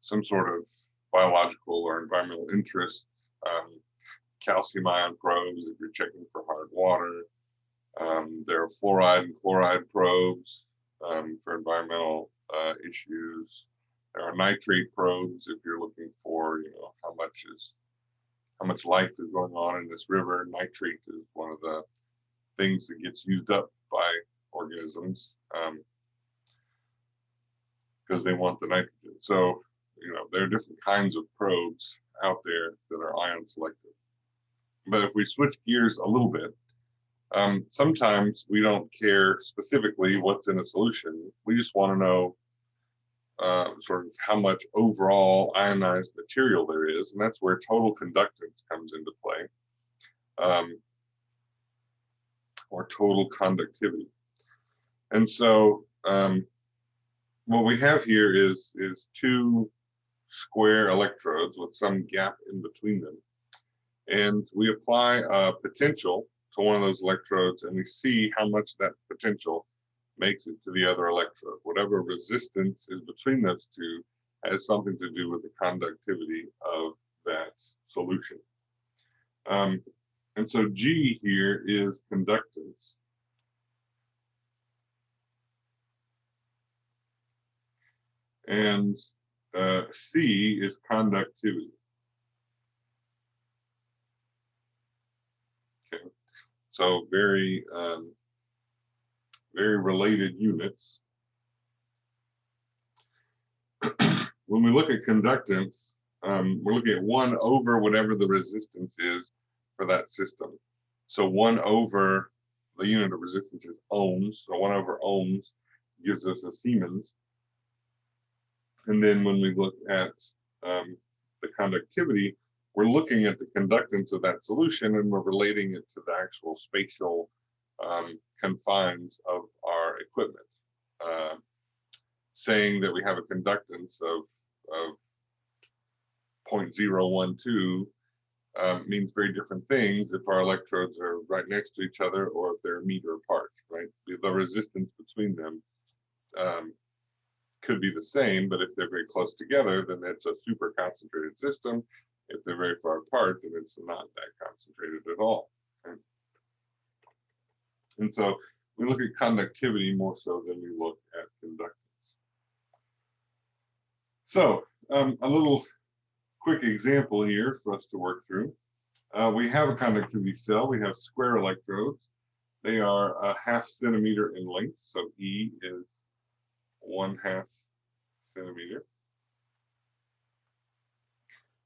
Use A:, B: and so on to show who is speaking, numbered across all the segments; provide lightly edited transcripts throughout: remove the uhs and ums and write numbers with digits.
A: some sort of biological or environmental interest. Calcium ion probes if you're checking for hard water. There are fluoride and chloride probes for environmental issues. There are nitrate probes if you're looking for, how much life is going on in this river. Nitrate is one of the things that gets used up by organisms because they want the nitrogen. So, there are different kinds of probes out there that are ion selective. But if we switch gears a little bit, sometimes we don't care specifically what's in a solution. We just want to know sort of how much overall ionized material there is, and that's where total conductance comes into play, or total conductivity. And so what we have here is two square electrodes with some gap in between them. And we apply a potential to one of those electrodes, and we see how much that potential makes it to the other electrode. Whatever resistance is between those two has something to do with the conductivity of that solution. And so G here is conductance. And C is conductivity. Okay, so very related units. When we look at conductance, we're looking at 1 over whatever the resistance is for that system. So 1 over the unit of resistance is ohms. So 1 over ohms gives us a Siemens. And then when we look at the conductivity, we're looking at the conductance of that solution, and we're relating it to the actual spatial confines of our equipment. Saying that we have a conductance of 0.012 means very different things if our electrodes are right next to each other or if they're a meter apart, right? The resistance between them could be the same, but if they're very close together, then it's a super concentrated system. If they're very far apart, then it's not that concentrated at all. Okay? And so we look at conductivity more so than we look at conductance. So a little quick example here for us to work through. We have a conductivity cell. We have square electrodes. They are a 0.5 centimeter in length. So E is 1/2 centimeter.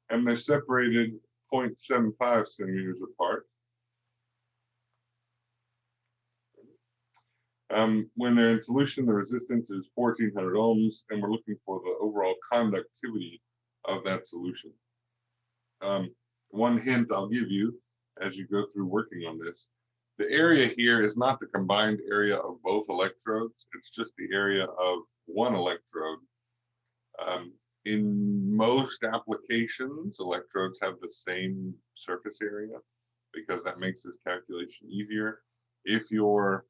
A: And they're separated 0.75 centimeters apart. When they're in solution, the resistance is 1400 ohms, and we're looking for the overall conductivity of that solution. One hint I'll give you as you go through working on this, the area here is not the combined area of both electrodes, it's just the area of one electrode. In most applications, electrodes have the same surface area because that makes this calculation easier. If your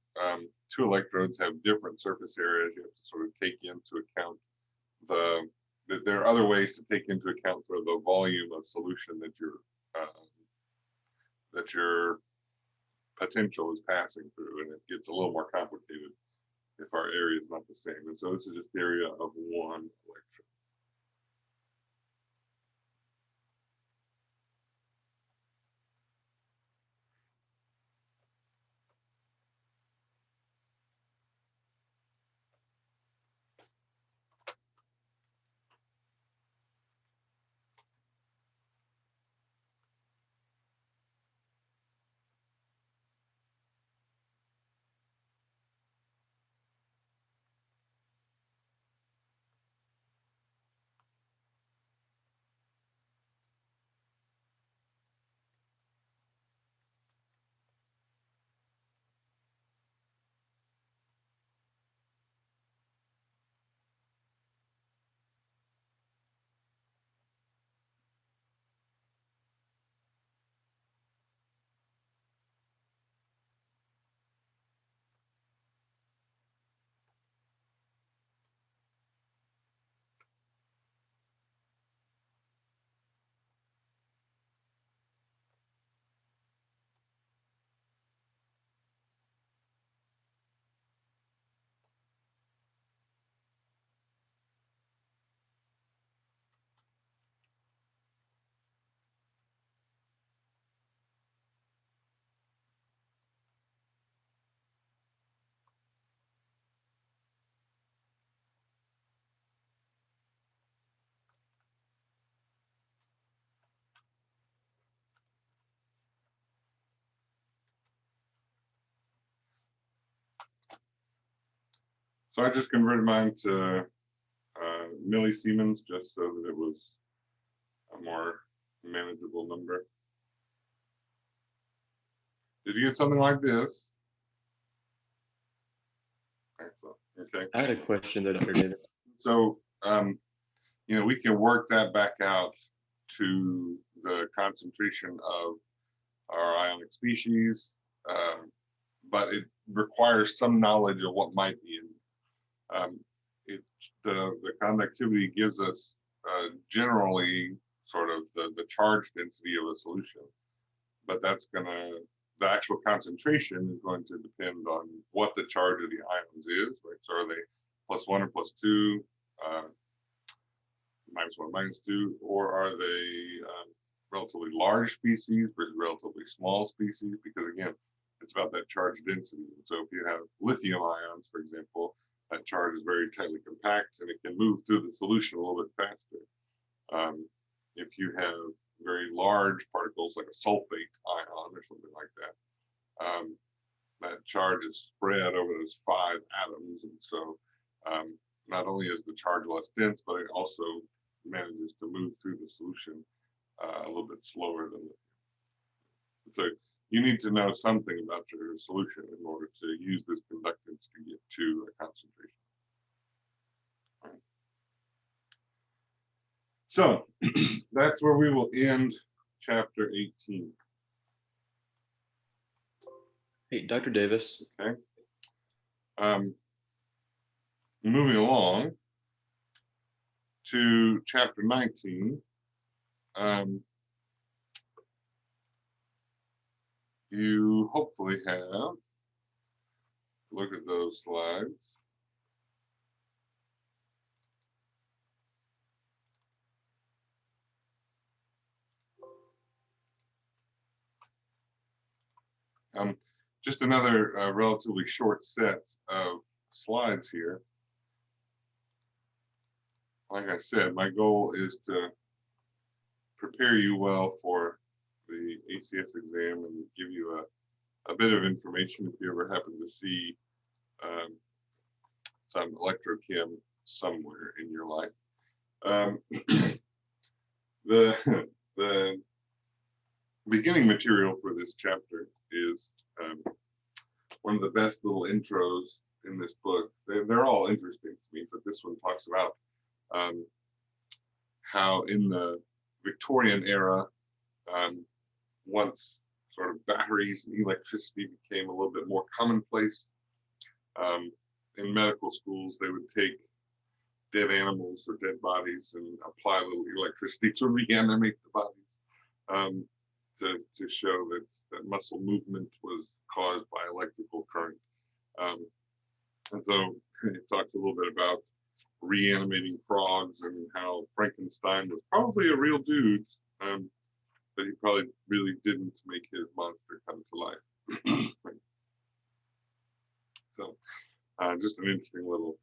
A: two electrodes have different surface areas, you have to sort of take into account there are other ways to take into account for the volume of solution that your potential is passing through, and it gets a little more complicated if our area is not the same. And so this is just the area of one electrode. So I just converted mine to millisiemens just so that it was a more manageable number. Did you get something like this? Excellent. Okay.
B: I had a question though, Dr. Davis.
A: So, you know, we can work that back out to the concentration of our ionic species, but it requires some knowledge of what might be in. The conductivity gives us generally sort of the charge density of a solution, but the actual concentration is going to depend on what the charge of the ions is, right? So are they +1 or +2, -1, -2, or are they relatively large species versus relatively small species? Because again, it's about that charge density. So if you have lithium ions, for example, that charge is very tightly compact and it can move through the solution a little bit faster. If you have very large particles like a sulfate ion or something like that, that charge is spread over those 5 atoms. And so not only is the charge less dense, but it also manages to move through the solution a little bit slower than lithium. So you need to know something about your solution in order to use this conductance to get to a concentration. All right. So that's where we will end chapter 18.
B: Hey, Dr. Davis.
A: Okay. Moving along to chapter 19. You hopefully have look at those slides. Just another relatively short set of slides here. Like I said, my goal is to prepare you well for the ACS exam and give you a bit of information if you ever happen to see some electrochem somewhere in your life. The beginning material for this chapter is one of the best little intros in this book. They're all interesting to me, but this one talks about how in the Victorian era, once sort of batteries and electricity became a little bit more commonplace, in medical schools, they would take dead animals or dead bodies and apply a little electricity to reanimate the bodies, to show that muscle movement was caused by electrical current. And so it talks a little bit about reanimating frogs and how Frankenstein was probably a real dude, but he probably really didn't make his monster come to life. So just an interesting little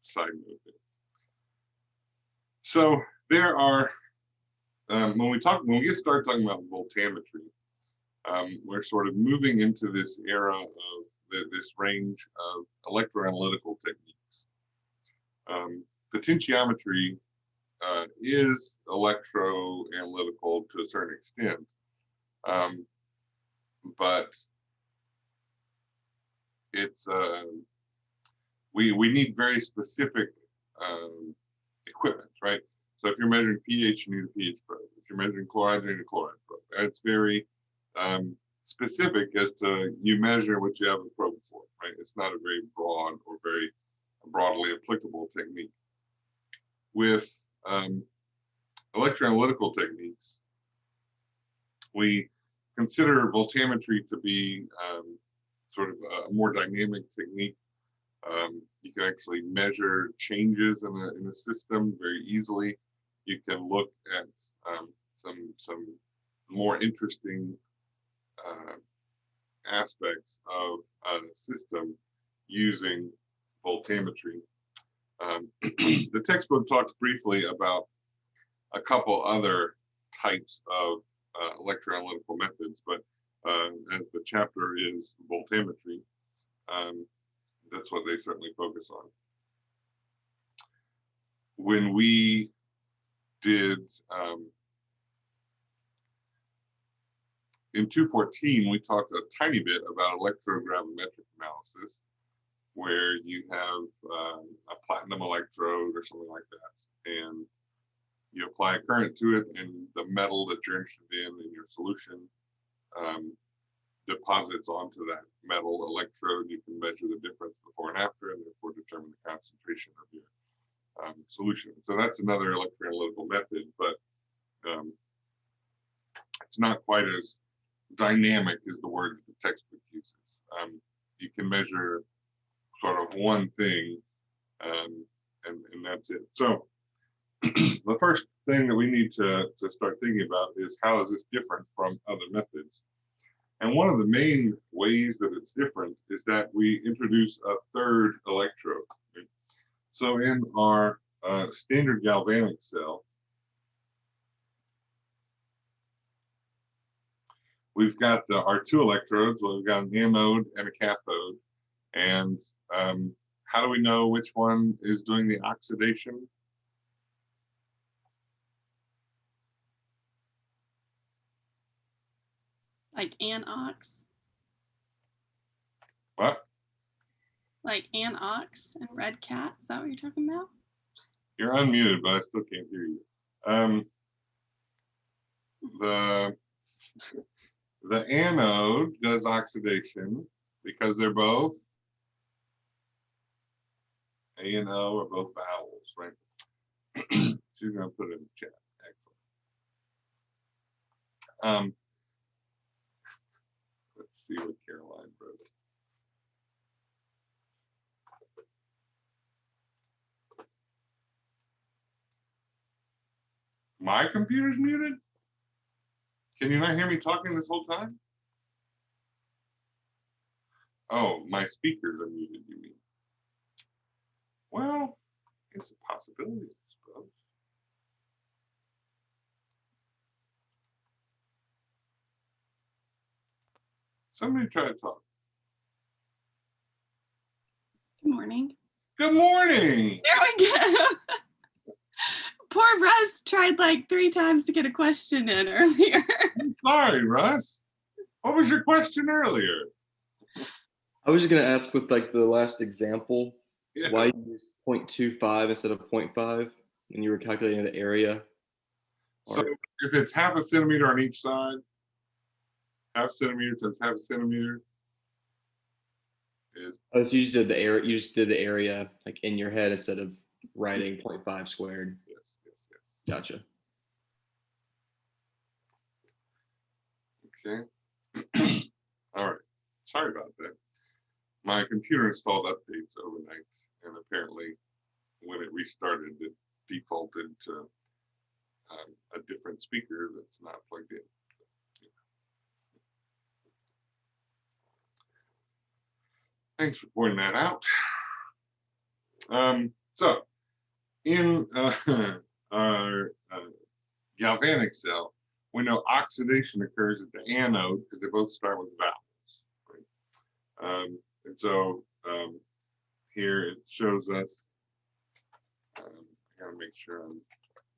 A: side note there. So there are, when we get started talking about voltammetry, we're sort of moving into this era of this range of electroanalytical techniques. Potentiometry is electroanalytical to a certain extent, but it's we need very specific equipment, right? So if you're measuring pH, you need a pH probe. If you're measuring chloride, you need a chloride probe. It's very specific as to you measure what you have a probe for, right? It's not a very broad or very broadly applicable technique. With electroanalytical techniques, we consider voltammetry to be sort of a more dynamic technique. You can actually measure changes in a system very easily. You can look at some more interesting aspects of a system using voltammetry. The textbook talks briefly about a couple other types of electroanalytical methods, but as the chapter is voltammetry, that's what they certainly focus on. When we did in 214, we talked a tiny bit about electrogravimetric analysis, where you have a platinum electrode or something like that, and you apply a current to it, and the metal that you're interested in your solution deposits onto that metal electrode. You can measure the difference before and after, and therefore determine the concentration of your solution. So that's another electroanalytical method, but it's not quite as dynamic is the word that the textbook uses. You can measure sort of one thing, and that's it. So the first thing that we need to start thinking about is how is this different from other methods? And one of the main ways that it's different is that we introduce a third electrode. Right? So in our standard galvanic cell, we've got our two electrodes. Well, we've got an anode and a cathode. And how do we know which one is doing the oxidation?
C: Like anox?
A: What?
C: Like anox and red cat? Is that what you're talking about?
A: You're unmuted, but I still can't hear you. The anode does oxidation because they're both A and O are both vowels, right? So you're gonna put it in the chat. Excellent. Let's see what Caroline wrote. My computer's muted? Can you not hear me talking this whole time? Oh, my speakers are muted, you mean? Well, it's a possibility, I suppose. Somebody try to talk.
C: Good morning.
A: Good morning.
C: There we go. Poor Russ tried like 3 times to get a question in earlier.
A: I'm sorry, Russ. What was your question earlier?
B: I was just gonna ask with like the last example,
A: Yeah.
B: why you used 0.25 instead of 0.5 when you were calculating the area.
A: So if it's half a centimeter on each side, half centimeter times half a centimeter is.
B: Oh, so you just did the area. You just did the area like in your head instead of writing 0.5 squared.
A: Yes, yes, yes.
B: Gotcha.
A: Okay. All right. Sorry about that. My computer installed updates overnight, and apparently when it restarted, it defaulted to a different speaker that's not plugged in. Thanks for pointing that out. So in our galvanic cell, we know oxidation occurs at the anode because they both start with vowels. Right? And so here it shows us, I gotta make sure I'm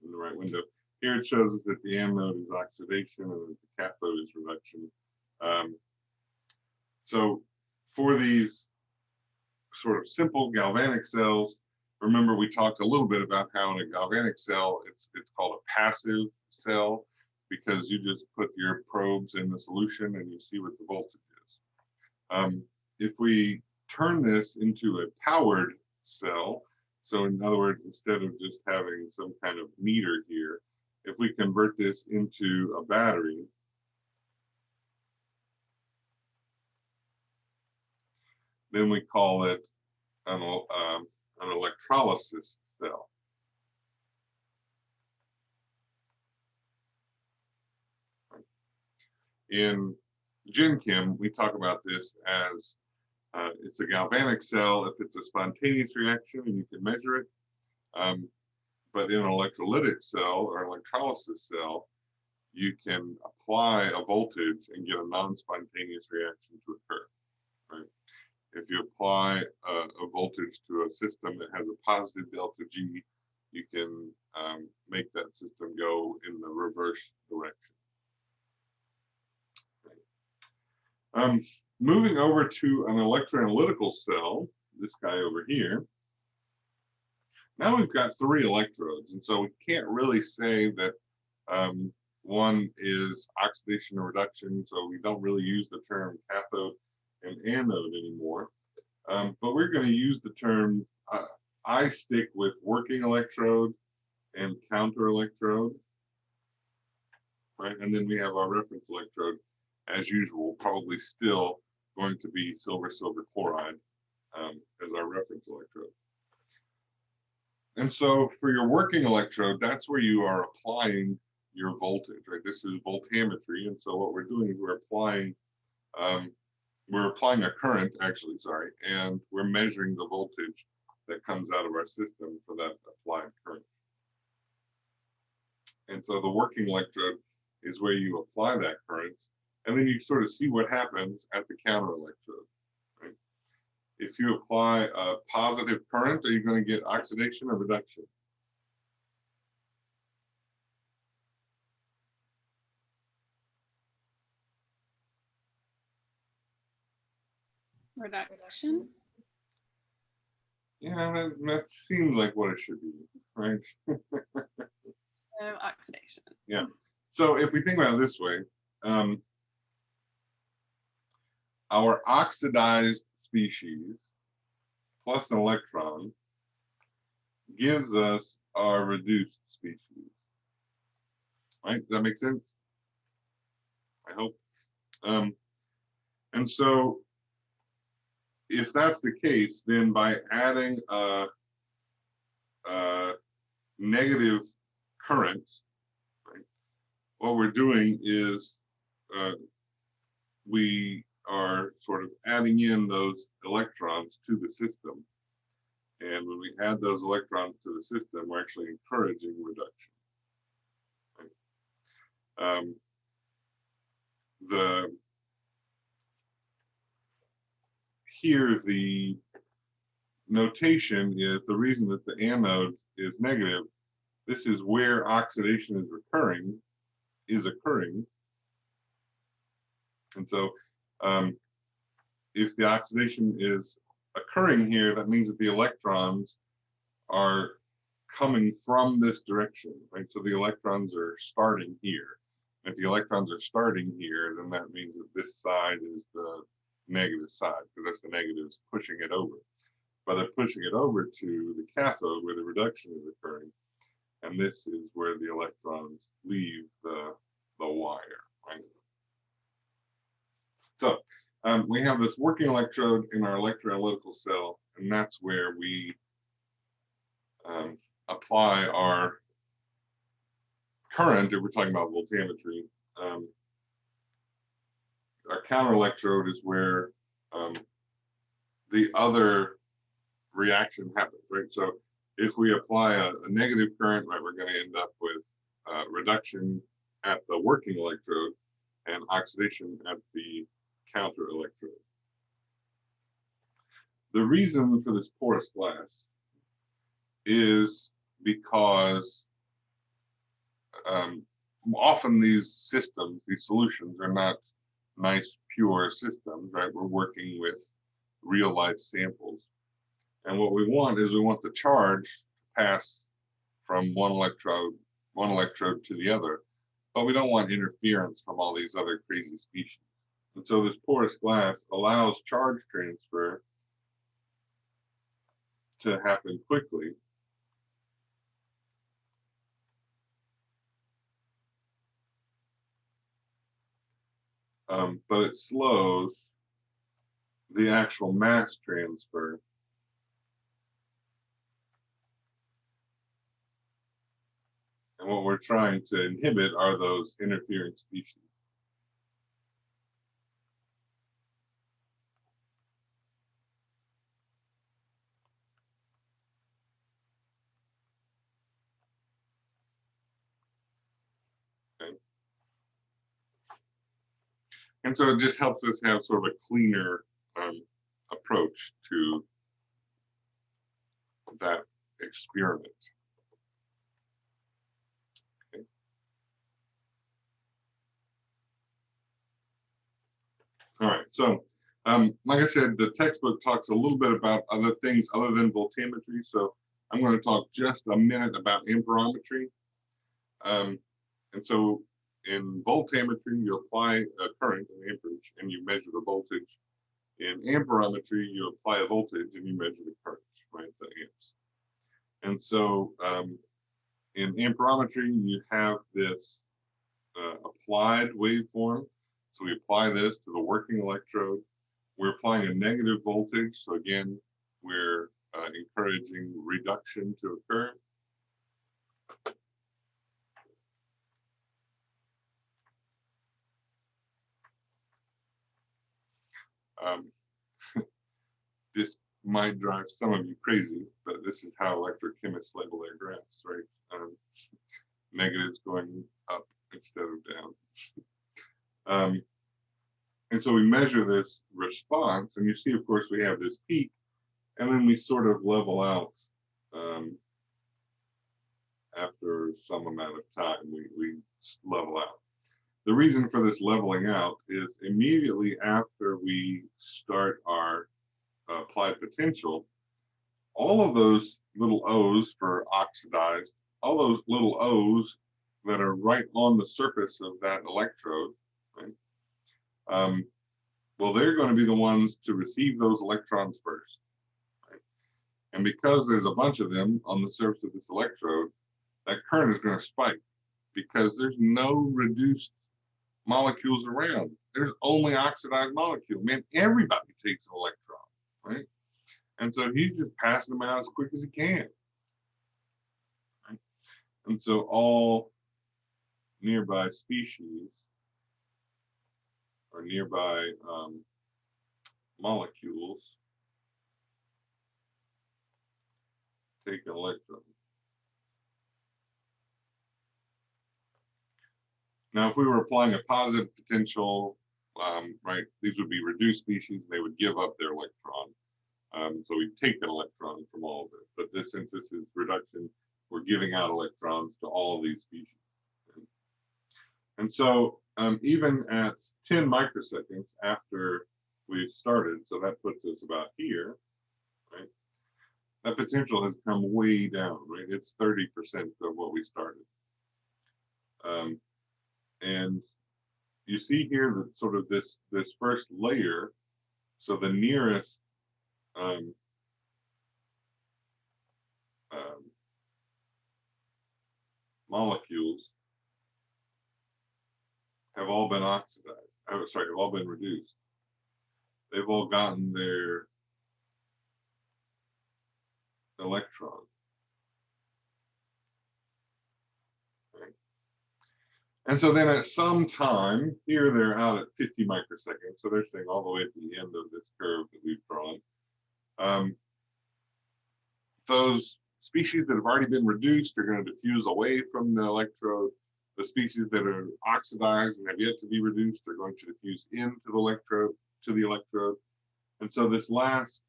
A: in the right window. Here it shows us that the anode is oxidation and that the cathode is reduction. So for these sort of simple galvanic cells, remember we talked a little bit about how in a galvanic cell, it's called a passive cell because you just put your probes in the solution and you see what the voltage is. If we turn this into a powered cell, so in other words, instead of just having some kind of meter here, if we convert this into a battery, then we call it an electrolysis cell. In Gen Chem, we talk about this as it's a galvanic cell if it's a spontaneous reaction and you can measure it. But in an electrolytic cell or electrolysis cell, you can apply a voltage and get a non-spontaneous reaction to occur. Right? if you apply a voltage to a system that has a positive delta G, you can make that system go in the reverse direction. Moving over to an electroanalytical cell, this guy over here. Now we've got 3 electrodes, and so we can't really say that one is oxidation or reduction, so we don't really use the term cathode and anode anymore. But we're going to use the term, I stick with working electrode and counter electrode, right? And then we have our reference electrode, as usual, probably still going to be silver chloride as our reference electrode. And so for your working electrode, that's where you are applying your voltage, right? This is voltammetry. And so what we're doing is we're applying a current, actually, sorry, and we're measuring the voltage that comes out of our system for that applied current. And so the working electrode is where you apply that current, and then you sort of see what happens at the counter electrode. Right? If you apply a positive current, are you going to get oxidation or reduction?
C: Reduction.
A: Yeah, that seems like what it should be, right?
C: So oxidation.
A: Yeah. So if we think about it this way, our oxidized species plus an electron gives us our reduced species. Right? Does that make sense? I hope. And so if that's the case, then by adding a negative current, right, what we're doing is we are sort of adding in those electrons to the system. And when we add those electrons to the system, we're actually encouraging reduction. Right? Here, the notation is the reason that the anode is negative. This is where oxidation is occurring. And so if the oxidation is occurring here, that means that the electrons are coming from this direction, right? So the electrons are starting here. If the electrons are starting here, then that means that this side is the negative side, because that's the negatives pushing it over. But they're pushing it over to the cathode where the reduction is occurring. And this is where the electrons leave the wire, right? So we have this working electrode in our electroanalytical cell, and that's where we apply our current, if we're talking about voltammetry. Our counter electrode is where the other reaction happens, right? So if we apply a negative current, right, we're going to end up with reduction at the working electrode and oxidation at the counter electrode. The reason for this porous glass is because often these systems, these solutions are not nice, pure systems, right? We're working with real life samples. And what we want is we want the charge to pass from one electrode to the other, but we don't want interference from all these other crazy species. And so this porous glass allows charge transfer to happen quickly. But it slows the actual mass transfer. And what we're trying to inhibit are those interfering species. Okay. And so it just helps us have sort of a cleaner approach to that experiment. Okay. All right, so like I said, the textbook talks a little bit about other things other than voltammetry, so I'm going to talk just a minute about amperometry. And so in voltammetry, you apply a current, an amperage, and you measure the voltage. In amperometry, you apply a voltage and you measure the current, right, the amps. And so in amperometry, you have this applied waveform. So we apply this to the working electrode. We're applying a negative voltage. So again, we're encouraging reduction to occur. This might drive some of you crazy, but this is how electrochemists label their graphs, right? Negatives going up instead of down. And so we measure this response, and you see, of course, we have this peak, and then we sort of level out after some amount of time, we level out. The reason for this leveling out is immediately after we start our applied potential, all of those little O's for oxidized, all those little O's that are right on the surface of that electrode, right? Well, they're going to be the ones to receive those electrons first, right? And because there's a bunch of them on the surface of this electrode, that current is going to spike because there's no reduced molecules around. There's only oxidized molecule. Man, everybody takes an electron, right? And so he's just passing them out as quick as he can. Right? And so all nearby species or nearby molecules take an electron. Now, if we were applying a positive potential, right, these would be reduced species, and they would give up their electron. So we take an electron from all of it. But this, since this is reduction, we're giving out electrons to all of these species. And so even at 10 microseconds after we've started, so that puts us about here, right? That potential has come way down, right? It's 30% of what we started. And you see here that sort of this first layer, so the nearest molecules have all been oxidized. Have all been reduced. They've all gotten their electron. Right? And so then at some time, here they're out at 50 microseconds. So they're staying all the way at the end of this curve that we've drawn. Those species that have already been reduced are going to diffuse away from the electrode. The species that are oxidized and have yet to be reduced are going to diffuse into the electrode, And so this last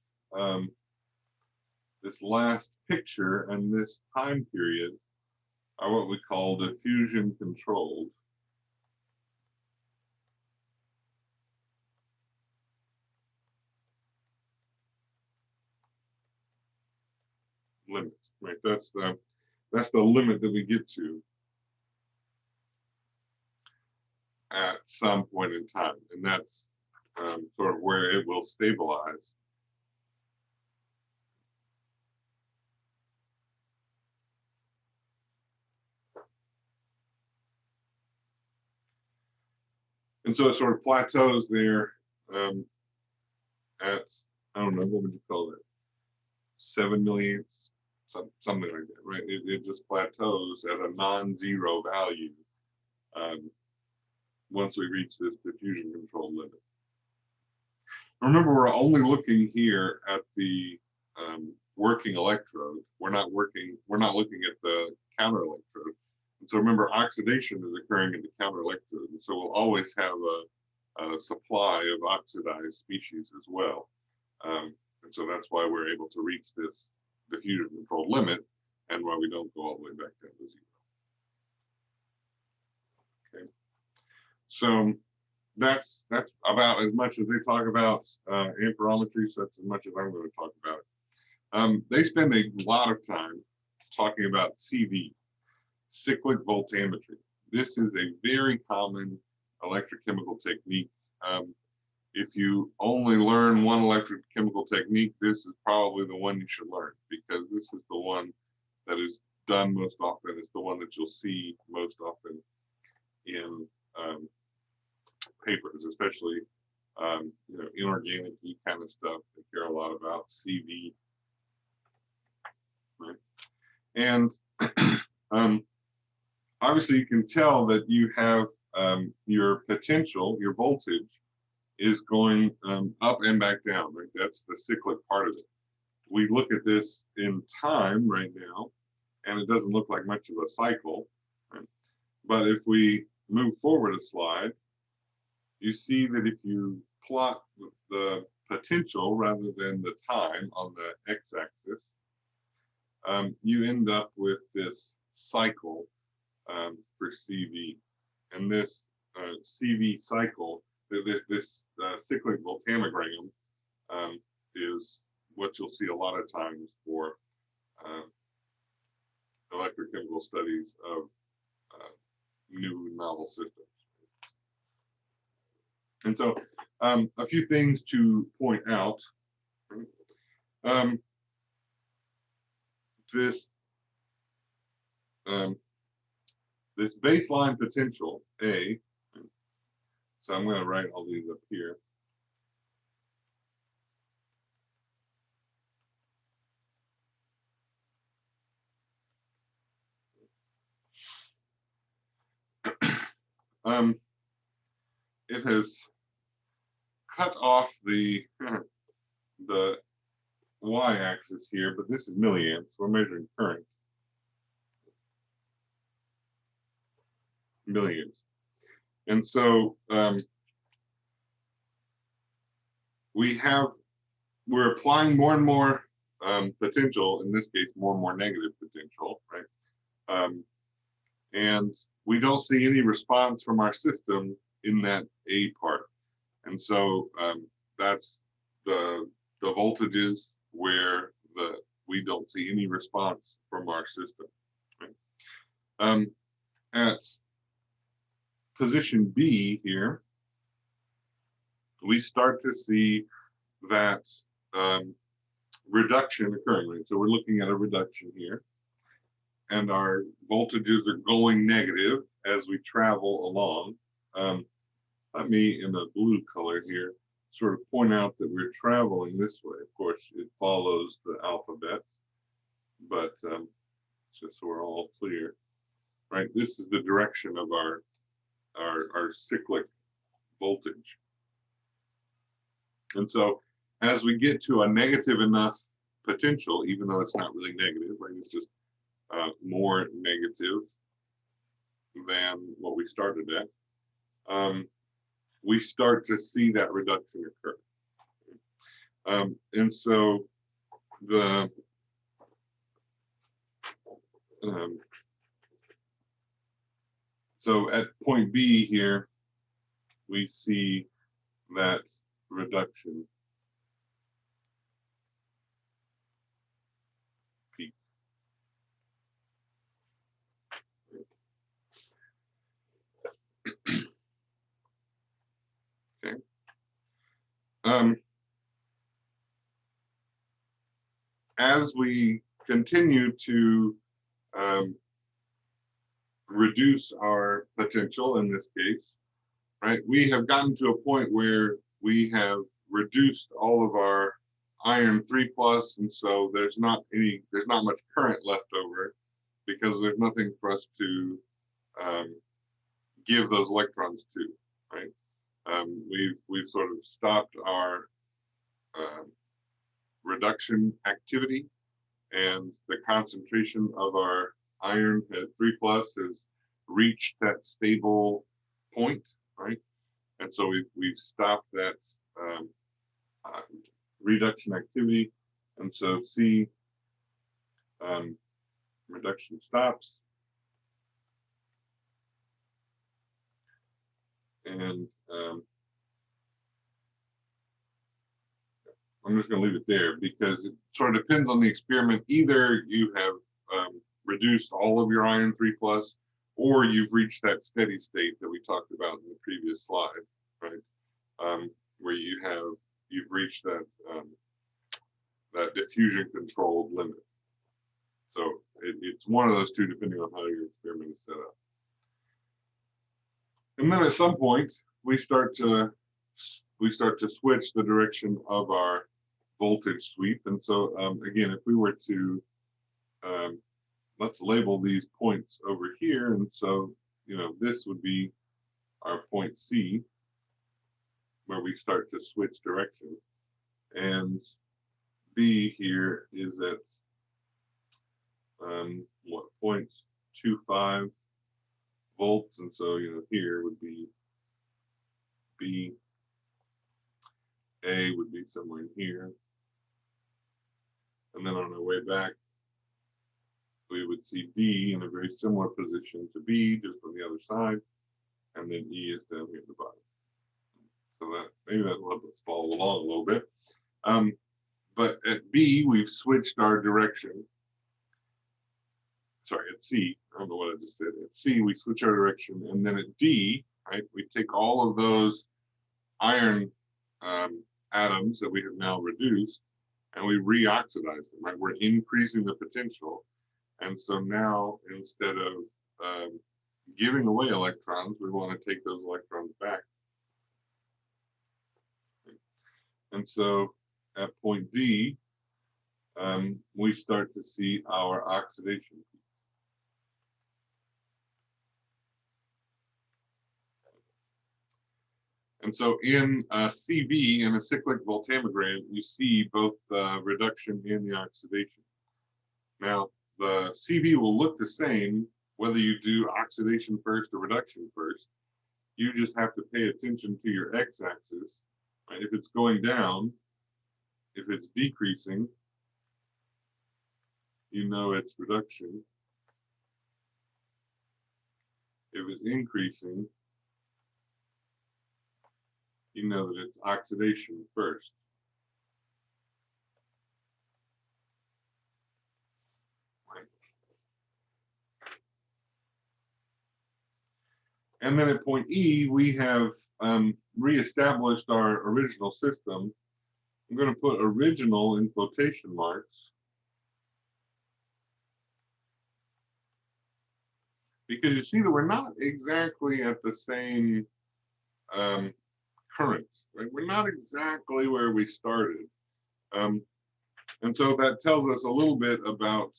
A: picture and this time period are what we call diffusion controlled. Limit, right? That's the limit that we get to at some point in time, and that's sort of where it will stabilize. And so it sort of plateaus there at, I don't know, what would you call it? 7 millionths, something like that, right? It just plateaus at a non-zero value once we reach this diffusion control limit. Remember, we're only looking here at the working electrode. We're not looking at the counter electrode. And so remember, oxidation is occurring in the counter electrode. And so we'll always have a supply of oxidized species as well. And so that's why we're able to reach this diffusion control limit and why we don't go all the way back down to 0. Okay. So that's about as much as they talk about amperometry, so that's as much as I'm going to talk about it. They spend a lot of time talking about CV, cyclic voltammetry. This is a very common electrochemical technique. If you only learn one electrochemical technique, this is probably the one you should learn, because this is the one that is done most often. It's the one that you'll see most often in papers, especially inorganic kind of stuff. They care a lot about CV, right? And obviously, you can tell that you have your potential, your voltage, is going up and back down, right? That's the cyclic part of it. We look at this in time right now, and it doesn't look like much of a cycle, right? But if we move forward a slide, you see that if you plot the potential rather than the time on the x-axis, you end up with this cycle for CV. And this CV cycle, this cyclic voltammogram is what you'll see a lot of times for electrochemical studies of new novel systems. And so a few things to point out. This baseline potential, A, so I'm going to write all these up here. It has cut off the y-axis here, but this is milliamps. We're measuring current. Milliamps. And so we're applying more and more potential, in this case, more and more negative potential, right? And we don't see any response from our system in that A part. And so that's the voltages where we don't see any response from our system. Right? At position B here, we start to see that reduction occurring. Right? So we're looking at a reduction here, and our voltages are going negative as we travel along. Let me, in a blue color here, sort of point out that we're traveling this way. Of course, it follows the alphabet, but just so we're all clear, right? This is the direction of our cyclic voltage. And so as we get to a negative enough potential, even though it's not really negative, right? It's just more negative than what we started at. We start to see that reduction occur. And so so at point B here, we see that reduction peak. Okay. As we continue to reduce our potential in this case, right, we have gotten to a point where we have reduced all of our iron 3+, and so there's not much current left over, because there's nothing for us to give those electrons to, right? We've sort of stopped our reduction activity, and the concentration of our iron at 3+ has reached that stable point, right? And so we've stopped that reduction activity. And so C, reduction stops. And I'm just going to leave it there because it sort of depends on the experiment. Either you have reduced all of your iron 3+, or you've reached that steady state that we talked about in the previous slide, right? Where you've reached that that diffusion controlled limit. So it's one of those two, depending on how your experiment is set up. And then at some point, we start to switch the direction of our voltage sweep. And so again, if we were to let's label these points over here. And so, this would be our point C, where we start to switch direction. And B here is at what, 0.25 volts. And so, here would be B. A would be somewhere in here. And then on our way back, we would see D in a very similar position to B, just on the other side. And then E is down here at the bottom. So that maybe that will help us follow along a little bit. But at B, we've switched our direction. Sorry, at C, I don't know what I just said. At C, we switch our direction. And then at D, right, we take all of those iron atoms that we have now reduced, and we reoxidize them, right? We're increasing the potential. And so now, instead of giving away electrons, we want to take those electrons back. And so at point D, we start to see our oxidation. And so in CV, in a cyclic voltammeter, you see both the reduction and the oxidation. Now, the CV will look the same whether you do oxidation first or reduction first. You just have to pay attention to your x-axis. Right? If it's going down, if it's decreasing, it's reduction. If it's increasing, that it's oxidation first. Right. And then at point E, we have reestablished our original system. I'm going to put original in quotation marks, because you see that we're not exactly at the same current, right? We're not exactly where we started. And so that tells us a little bit about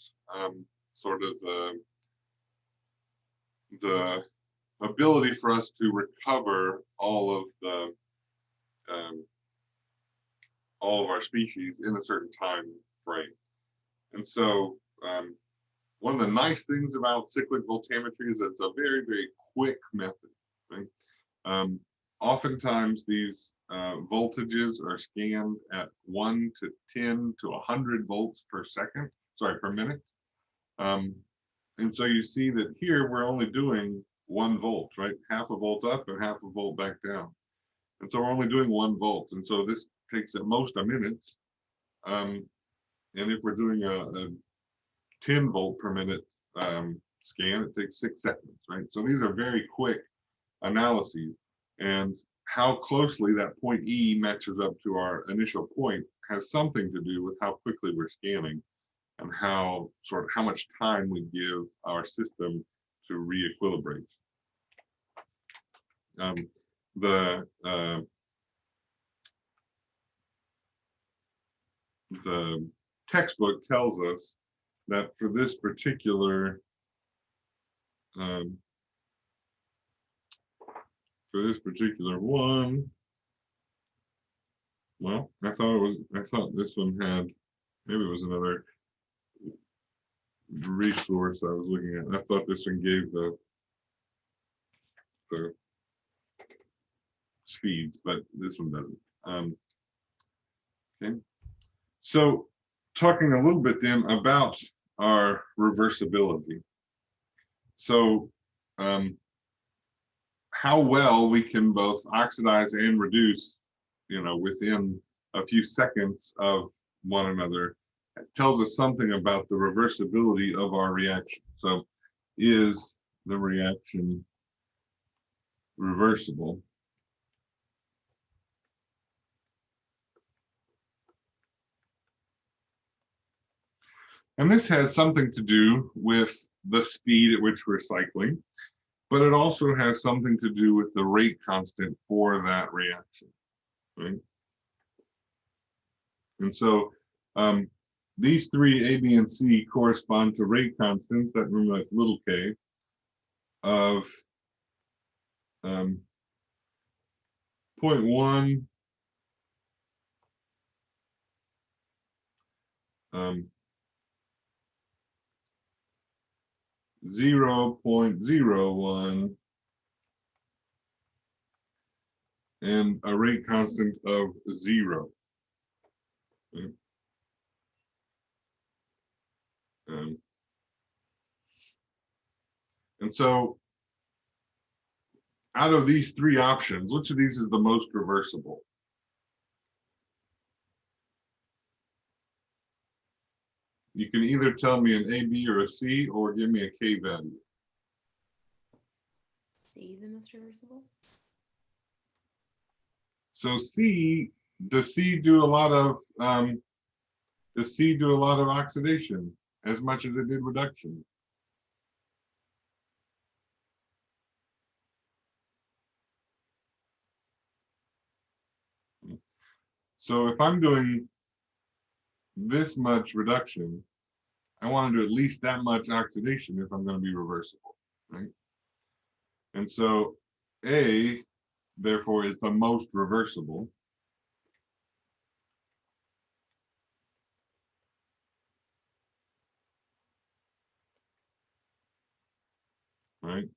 A: sort of the ability for us to recover all of our species in a certain time frame. And so one of the nice things about cyclic voltammetry is that it's a very, very quick method, right? Oftentimes these voltages are scanned at 1 to 10 to 100 volts per minute. And so you see that here we're only doing 1 volt, right? Half a volt up and half a volt back down. And so we're only doing 1 volt. And so this takes at most a minute. And if we're doing a 10 volt per minute scan, it takes 6 seconds, right? So these are very quick analyses. And how closely that point E matches up to our initial point has something to do with how quickly we're scanning and how much time we give our system to re-equilibrate. The textbook tells us that for this particular one, well, I thought this one had, maybe it was another resource I was looking at. I thought this one gave the speeds, but this one doesn't. Okay. So talking a little bit then about our reversibility. So how well we can both oxidize and reduce, within a few seconds of one another, tells us something about the reversibility of our reaction. So is the reaction reversible? And this has something to do with the speed at which we're cycling, but it also has something to do with the rate constant for that reaction, right? And so these three, A, B, and C, correspond to rate constants, that remember that's little k, of 0.1, 0.01, and a rate constant of 0. Okay. And so out of these three options, which of these is the most reversible? You can either tell me an A, B, or a C, or give me a K value.
D: C, the most reversible?
A: So C, does C do a lot of oxidation as much as it did reduction? So if I'm doing this much reduction, I want to do at least that much oxidation if I'm going to be reversible, right? And so A, therefore, is the most reversible. Right?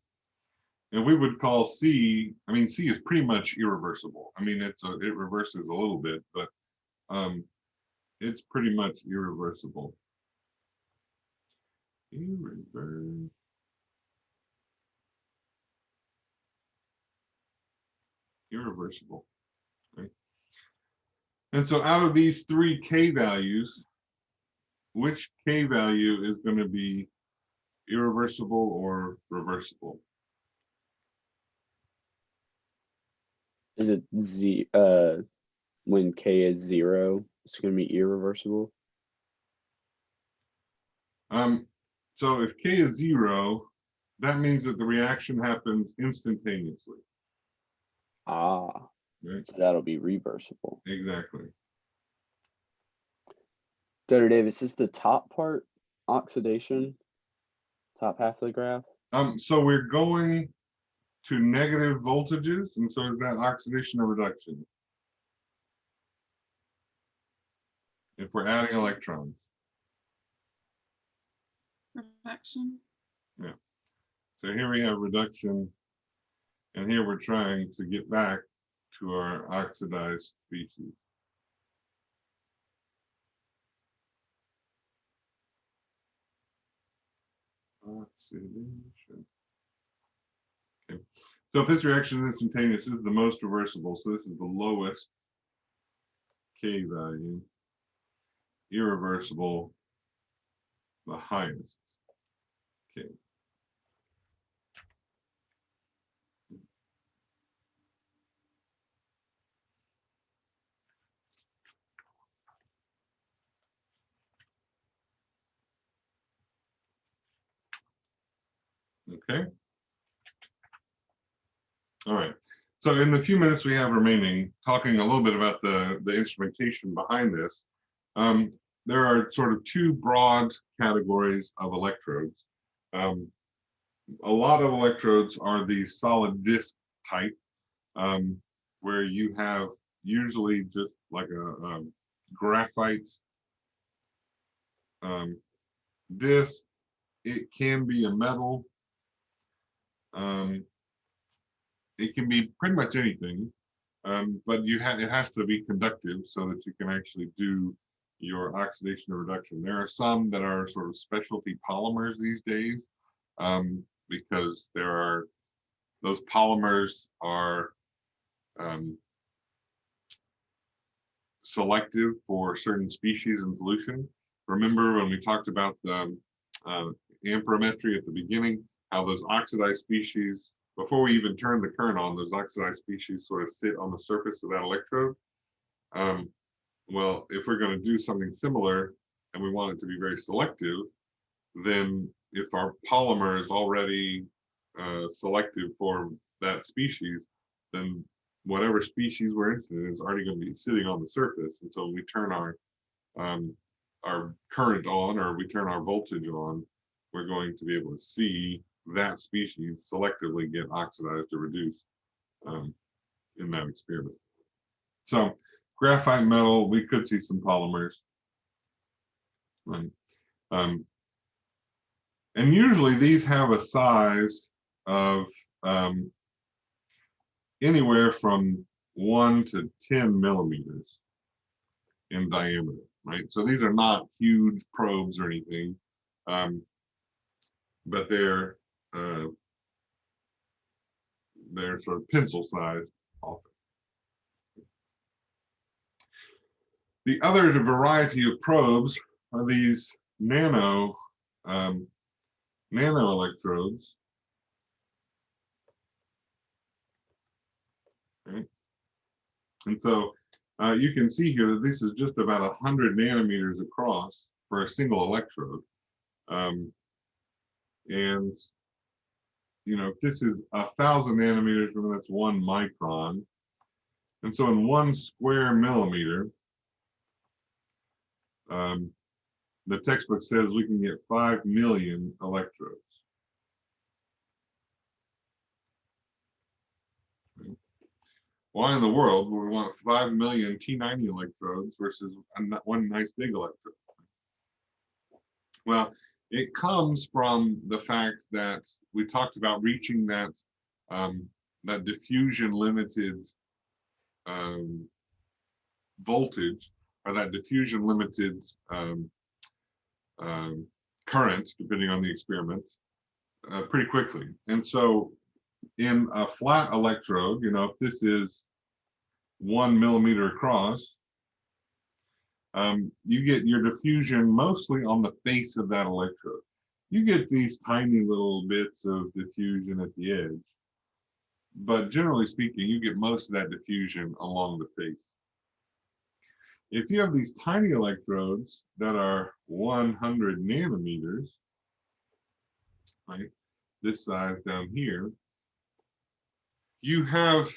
A: And we would call C, I mean, C is pretty much irreversible. I mean, it reverses a little bit, but it's pretty much irreversible. Irreversible. Right? And so out of these three K values, which K value is going to be irreversible or reversible?
E: Is it when K is 0, it's going to be irreversible?
A: So if K is 0, that means that the reaction happens instantaneously.
E: Ah,
A: Right?
E: so that'll be reversible.
A: Exactly.
E: Dr. Davis, is the top part oxidation? Top half of the graph?
A: So we're going to negative voltages, and so is that oxidation or reduction? If we're adding electrons.
C: Reduction.
A: Yeah. So here we have reduction, and here we're trying to get back to our oxidized species. Oxidation. Okay. So if this reaction is instantaneous, this is the most reversible. So this is the lowest K value. Irreversible, the highest K. Okay. All right. So in the few minutes we have remaining, talking a little bit about the instrumentation behind this, there are sort of two broad categories of electrodes. A lot of electrodes are the solid disc type, where you have usually just like a graphite disc. It can be a metal. It can be pretty much anything, but it has to be conductive so that you can actually do, your oxidation or reduction. There are some that are sort of specialty polymers these days, because those polymers are selective for certain species in solution. Remember when we talked about the amperometry at the beginning, how those oxidized species, before we even turn the current on, those oxidized species sort of sit on the surface of that electrode. Well, if we're going to do something similar and we want it to be very selective, then if our polymer is already selective for that species, then whatever species we're interested in is already going to be sitting on the surface. And so when we turn our current on, or we turn our voltage on, we're going to be able to see that species selectively get oxidized or reduced in that experiment. So graphite metal, we could see some polymers. And usually these have a size of anywhere from 1 to 10 millimeters in diameter, right? So these are not huge probes or anything, but they're sort of pencil sized often. The other variety of probes are these nano electrodes. Right? And so you can see here that this is just about 100 nanometers across for a single electrode. And you know, if this is 1,000 nanometers, remember that's 1 micron. And so in 1 square millimeter, the textbook says we can get 5 million electrodes. Why in the world would we want 5 million T90 electrodes versus one nice big electrode? Well, it comes from the fact that we talked about reaching that that diffusion limited voltage, or that diffusion limited current, depending on the experiment, pretty quickly. And so in a flat electrode, you know, if this is 1 millimeter across, you get your diffusion mostly on the face of that electrode. You get these tiny little bits of diffusion at the edge, but generally speaking, you get most of that diffusion along the face. If you have these tiny electrodes that are 100 nanometers, right, this size down here, you have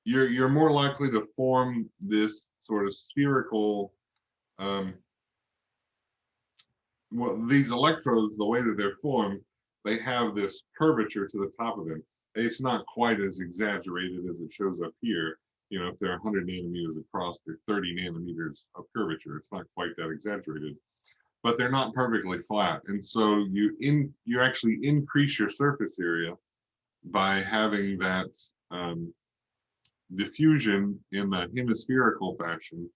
A: you're more likely to form this sort of spherical. Well, these electrodes, the way that they're formed, they have this curvature to the top of them. It's not quite as exaggerated as it shows up here. You know, if they're 100 nanometers across, they're 30 nanometers of curvature. It's not quite that exaggerated, but they're not perfectly flat. And so you actually increase your surface area by having that diffusion in a hemispherical fashion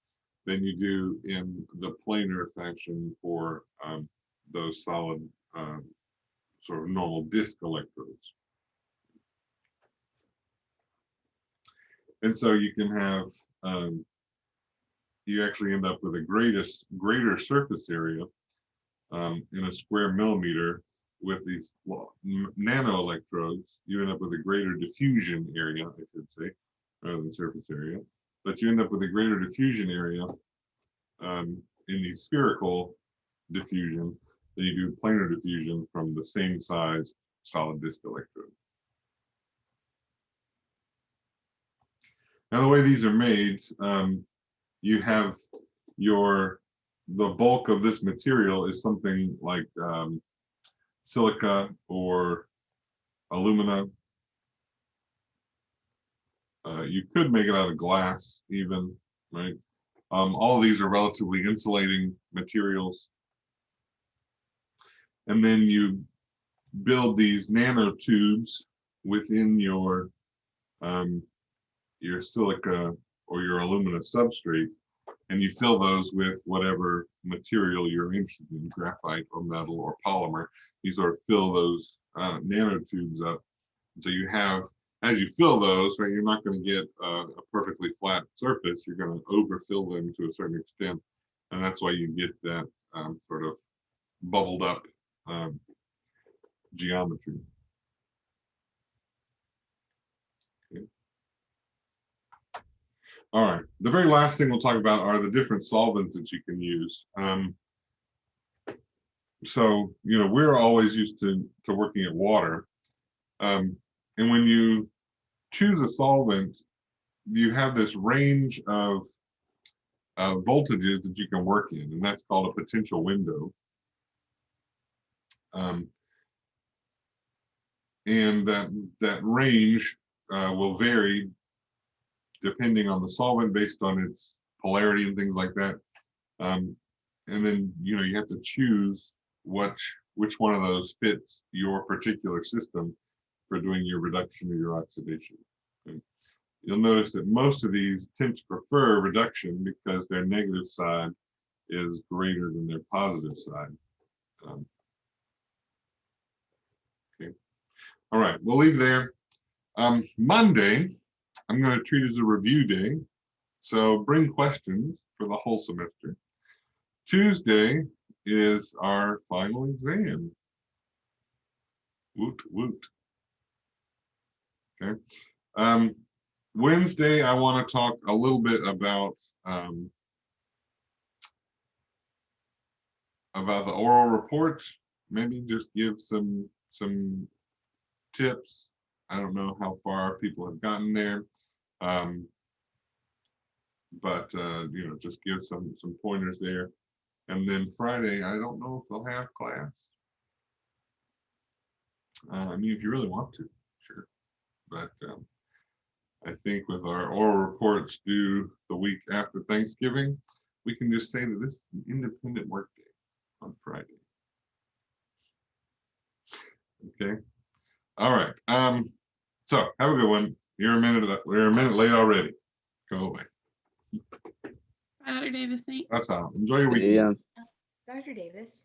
A: than you do in the planar fashion for those solid sort of normal disk electrodes. And so you can have, you actually end up with a greater surface area in a square millimeter with these nano electrodes. You end up with a greater diffusion area, I should say, rather than surface area. But you end up with a greater diffusion area in the spherical diffusion than you do planar diffusion from the same size solid disk electrode. Now, the way these are made, you have the bulk of this material is something like silica or alumina. You could make it out of glass even, right? All of these are relatively insulating materials. And then you build these nanotubes within your silica or your alumina substrate. and you fill those with whatever material you're interested in, graphite or metal or polymer. You sort of fill those nanotubes up. So you have, as you fill those, right, you're not going to get a perfectly flat surface. You're going to overfill them to a certain extent. And that's why you get that sort of bubbled up geometry. Okay. All right, the very last thing we'll talk about are the different solvents that you can use. So, you know, we're always used to working at water. And when you choose a solvent, you have this range of voltages that you can work in, and that's called a potential window. And that range will vary depending on the solvent based on its polarity and things like that. And then, you know, you have to choose which one of those fits your particular system for doing your reduction or your oxidation. Okay. You'll notice that most of these tend to prefer reduction because their negative side is greater than their positive side. Okay. All right, we'll leave there. Monday, I'm going to treat as a review day. So bring questions for the whole semester. Tuesday is our final exam. Woot, woot. Okay. Wednesday, I want to talk a little bit about the oral report. Maybe just give some tips. I don't know how far people have gotten there, but you know, just give some pointers there. And then Friday, I don't know if they'll have class. I mean, if you really want to, sure. But I think with our oral reports due the week after Thanksgiving, we can just say that this is an independent work day on Friday. Okay. All right. So have a good one. We're a minute late already. Go away.
C: Bye, Dr. Davis. Thanks.
A: That's all. Enjoy your
E: Yeah.
A: weekend.
D: Dr. Davis.